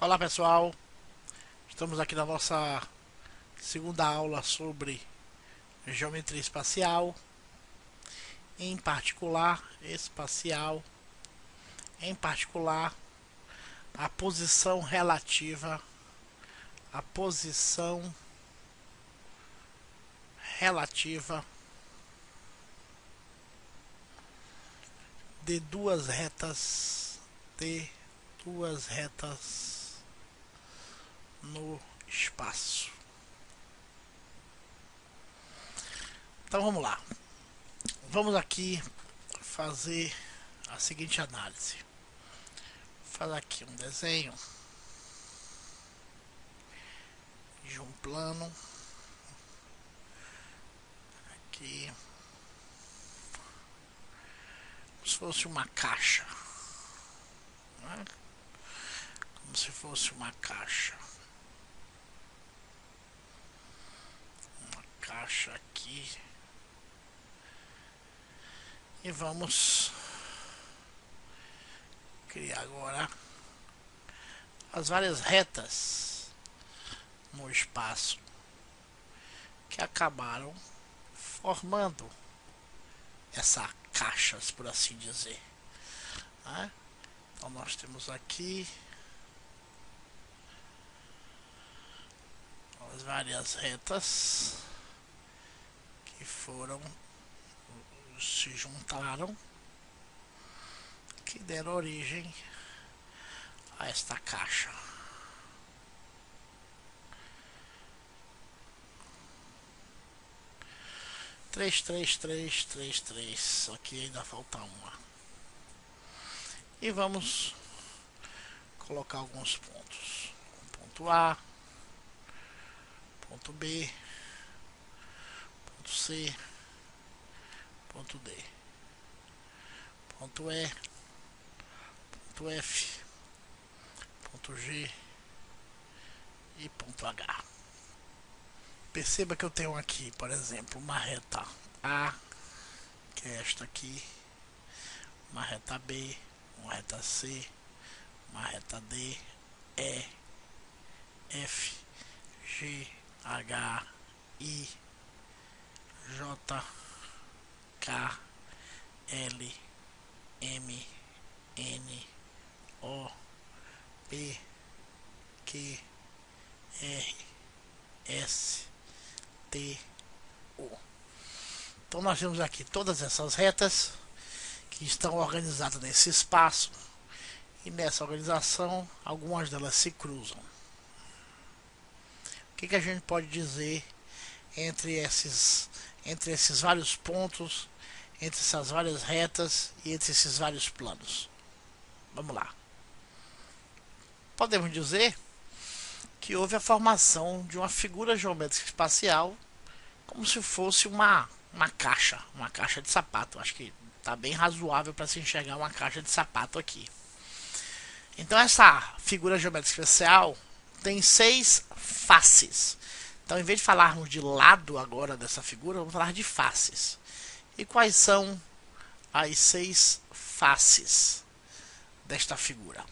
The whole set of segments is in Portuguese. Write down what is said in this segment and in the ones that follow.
Olá pessoal, estamos aqui na nossa segunda aula sobre geometria espacial, em particular a posição relativa, a posição relativa de duas retas no espaço. Então vamos lá. Vamos aqui fazer a seguinte análise. Vou fazer aqui um desenho de um plano aqui, como se fosse uma caixa, né? Como se fosse uma caixa aqui, e vamos criar agora as várias retas no espaço que acabaram formando essa caixa, por assim dizer, né? Então nós temos aqui as várias retas que se juntaram, que deram origem a esta caixa. Três, três, três, três, três. Só que ainda falta uma. E vamos colocar alguns pontos. Ponto A, ponto B, ponto C, ponto D, ponto E, ponto F, ponto G e ponto H. Perceba que eu tenho aqui, por exemplo, uma reta A, que é esta aqui, uma reta B, uma reta C, uma reta D, E, F, G, H, I, J, K, L, M, N, O, P, Q, R, S, T, U. Então nós temos aqui todas essas retas que estão organizadas nesse espaço, e nessa organização algumas delas se cruzam. O que a gente pode dizer entre esses vários pontos, entre essas várias retas e entre esses vários planos? Vamos lá. Podemos dizer que houve a formação de uma figura geométrica espacial, como se fosse uma caixa de sapato. Acho que está bem razoável para se enxergar uma caixa de sapato aqui. Então essa figura geométrica espacial tem 6 faces. Então, em vez de falarmos de lado agora dessa figura, vamos falar de faces. E quais são as 6 faces desta figura?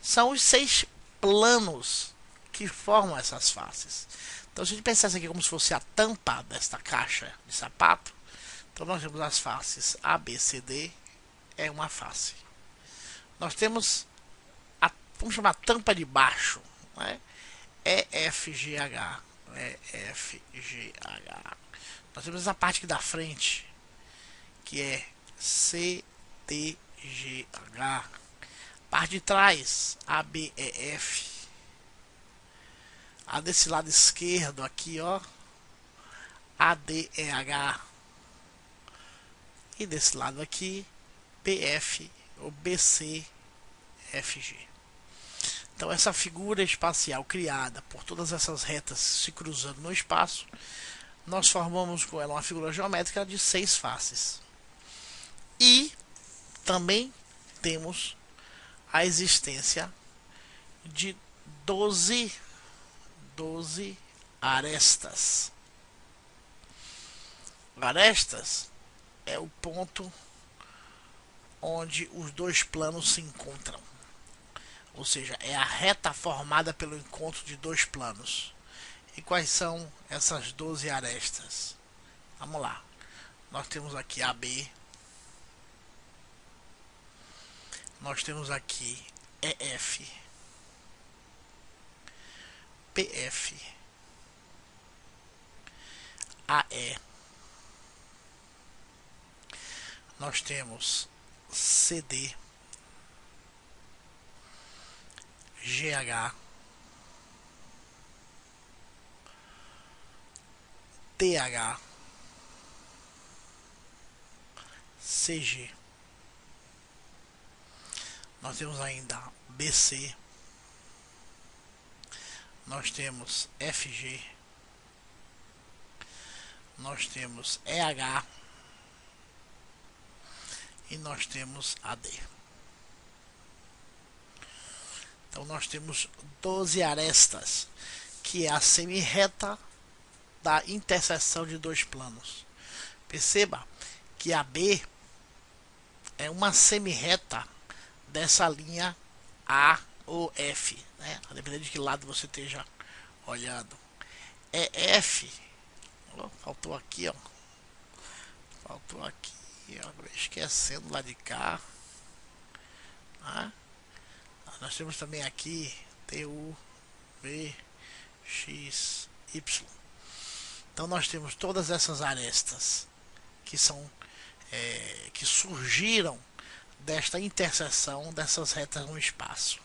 São os 6 planos que formam essas faces. Então, se a gente pensasse aqui como se fosse a tampa desta caixa de sapato, então nós temos as faces A, B, C, D, é uma face. Nós temos vamos chamar a tampa de baixo, né? E, F, G, H. E, F, G, H. Nós temos essa parte aqui da frente, que é C, D, G, H. Parte de trás, A, B, E, F. A desse lado esquerdo aqui, ó, A, D, E, H. E desse lado aqui, B, F ou B, C, F, G. Então essa figura espacial criada por todas essas retas se cruzando no espaço, nós formamos com ela uma figura geométrica de 6 faces. E também temos a existência de 12 arestas. Arestas é o ponto onde os dois planos se encontram. ou seja, é a reta formada pelo encontro de dois planos. E quais são essas 12 arestas? Vamos lá. Nós temos aqui AB, nós temos aqui EF, PF, AE, nós temos CD, GH, TH, CG. Nós temos ainda BC, nós temos FG, nós temos EH e nós temos AD. Então nós temos 12 arestas, que é a semi-reta da interseção de dois planos. Perceba que a B é uma semi-reta dessa linha A ou F, né? Dependendo de que lado você esteja olhando. É F, faltou aqui, ó. Faltou aqui, ó. Esquecendo lá de cá. Né? Nós temos também aqui TU, V, X, Y. Então nós temos todas essas arestas que são que surgiram desta interseção dessas retas no espaço.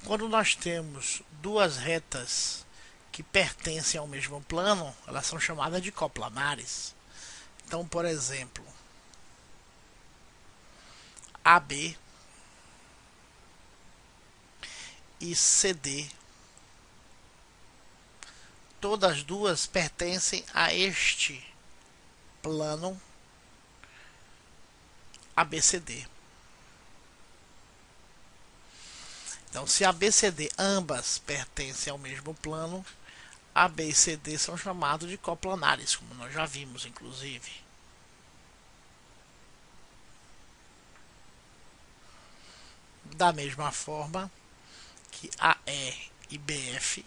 Quando nós temos duas retas que pertencem ao mesmo plano, elas são chamadas de coplanares. Então, por exemplo, AB e CD, todas duas pertencem a este plano ABCD. Então, se ABCD ambas pertencem ao mesmo plano, AB e CD são chamados de coplanares, como nós já vimos, inclusive. Da mesma forma que AE e BF,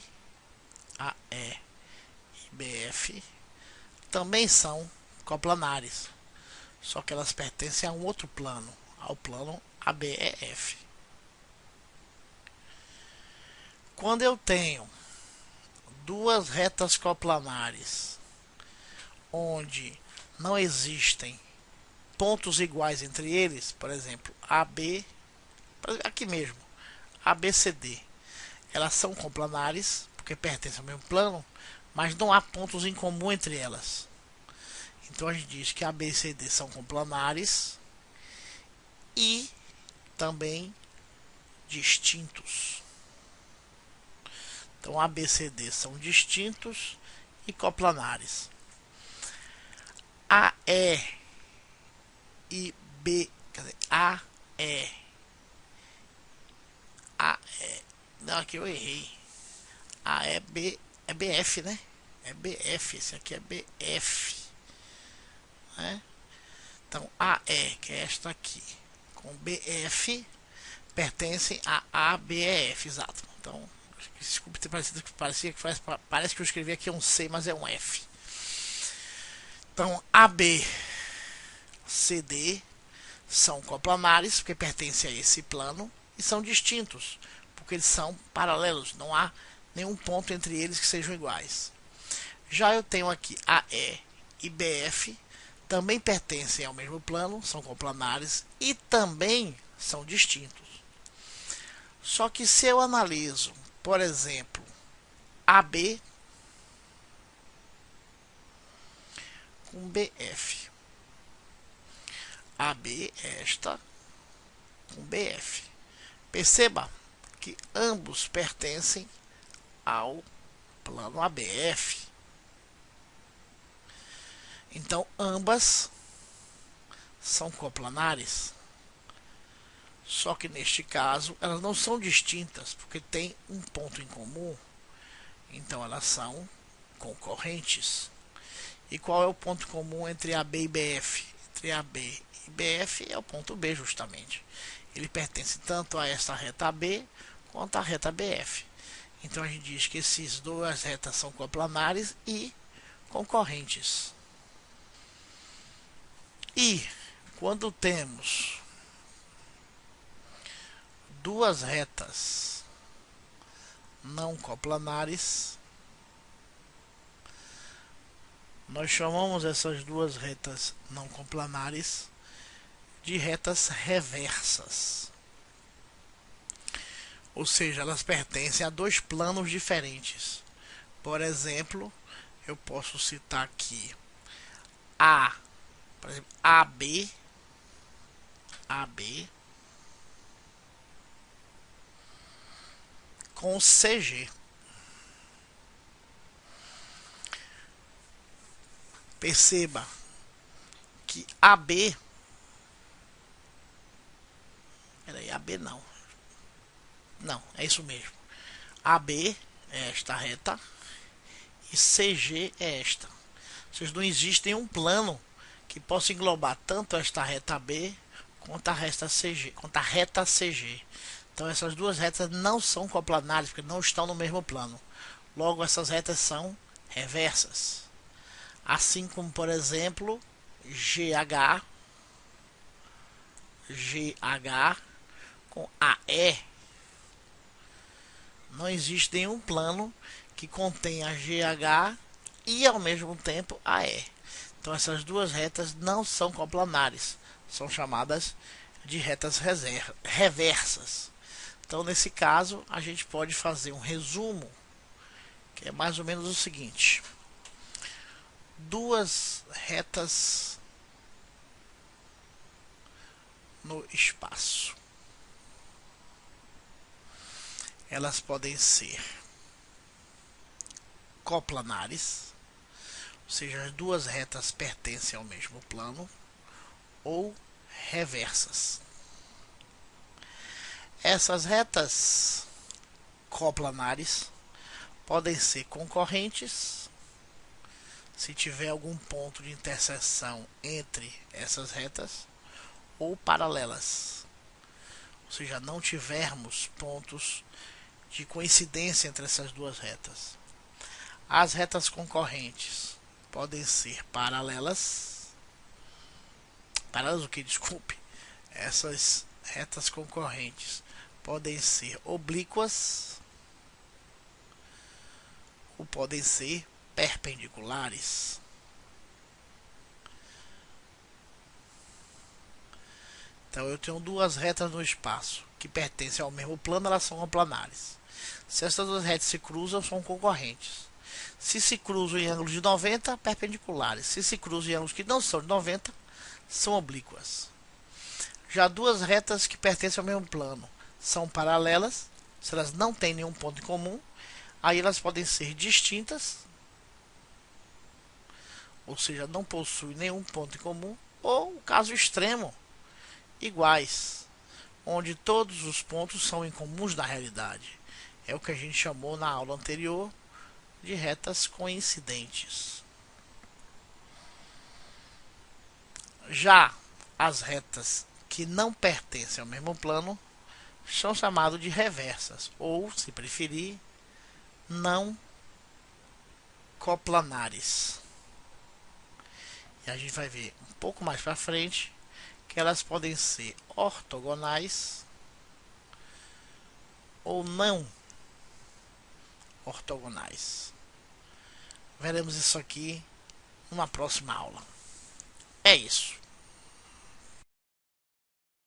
também são coplanares, só que elas pertencem a um outro plano, ao plano ABEF. Quando eu tenho duas retas coplanares onde não existem pontos iguais entre eles, por exemplo, AB, aqui mesmo, ABCD, elas são coplanares porque pertencem ao mesmo plano, mas não há pontos em comum entre elas. Então a gente diz que AB e CD são coplanares e também distintos. Então ABCD são distintos e coplanares. AE e B, quer dizer, AE. Não, aqui eu errei. AE é BF, né? É BF, esse aqui é BF. Né? Então AE, que é esta aqui, com BF, pertencem a ABEF, exato. Então, desculpe ter parecido que parece que eu escrevi aqui um C, mas é um F. Então, AB, CD são coplanares, porque pertencem a esse plano, e são distintos, porque eles são paralelos, não há nenhum ponto entre eles que sejam iguais. Já eu tenho aqui AE e BF, também pertencem ao mesmo plano, são coplanares e também são distintos. Só que se eu analiso, por exemplo, AB com BF, AB esta com BF, perceba que ambos pertencem ao plano ABF. Então ambas são coplanares. Só que neste caso elas não são distintas, porque tem um ponto em comum. Então elas são concorrentes. E qual é o ponto comum entre AB e BF? Entre AB e BF é o ponto B, justamente. ele pertence tanto a esta reta AB quanto à reta BF. Então a gente diz que esses duas retas são coplanares e concorrentes. E quando temos duas retas não coplanares, nós chamamos essas duas retas não coplanares de retas reversas. Ou seja, elas pertencem a dois planos diferentes. Por exemplo, eu posso citar aqui por exemplo, AB com CG. Perceba que AB, peraí, AB não, é isso mesmo. AB é esta reta e CG é esta. Ou seja, não existe um plano que possa englobar tanto esta reta B quanto a reta CG. Então essas duas retas não são coplanares, porque não estão no mesmo plano. Logo, essas retas são reversas. Assim como, por exemplo, GH com AE. Não existe nenhum plano que contenha GH e ao mesmo tempo AE. Então essas duas retas não são coplanares, são chamadas de retas reversas. Então nesse caso a gente pode fazer um resumo, que é mais ou menos o seguinte: duas retas no espaço, elas podem ser coplanares, ou seja, as duas retas pertencem ao mesmo plano, ou reversas. Essas retas coplanares podem ser concorrentes, se tiver algum ponto de interseção entre essas retas, ou paralelas, ou seja, não tivermos pontos de coincidência entre essas duas retas. As retas concorrentes podem ser paralelas o que? Desculpe. Essas retas concorrentes podem ser oblíquas ou podem ser perpendiculares. Então eu tenho duas retas no espaço que pertencem ao mesmo plano, elas são coplanares. Se essas duas retas se cruzam, são concorrentes. Se se cruzam em ângulos de 90, perpendiculares. Se se cruzam em ângulos que não são de 90, são oblíquas. Já duas retas que pertencem ao mesmo plano são paralelas, se elas não têm nenhum ponto em comum, aí elas podem ser distintas, ou seja, não possuem nenhum ponto em comum, ou o caso extremo, iguais, onde todos os pontos são incomuns na realidade. É o que a gente chamou na aula anterior de retas coincidentes. Já as retas que não pertencem ao mesmo plano são chamadas de reversas, ou, se preferir, não coplanares. E a gente vai ver um pouco mais para frente que elas podem ser ortogonais ou não ortogonais. Veremos isso aqui numa próxima aula. É isso.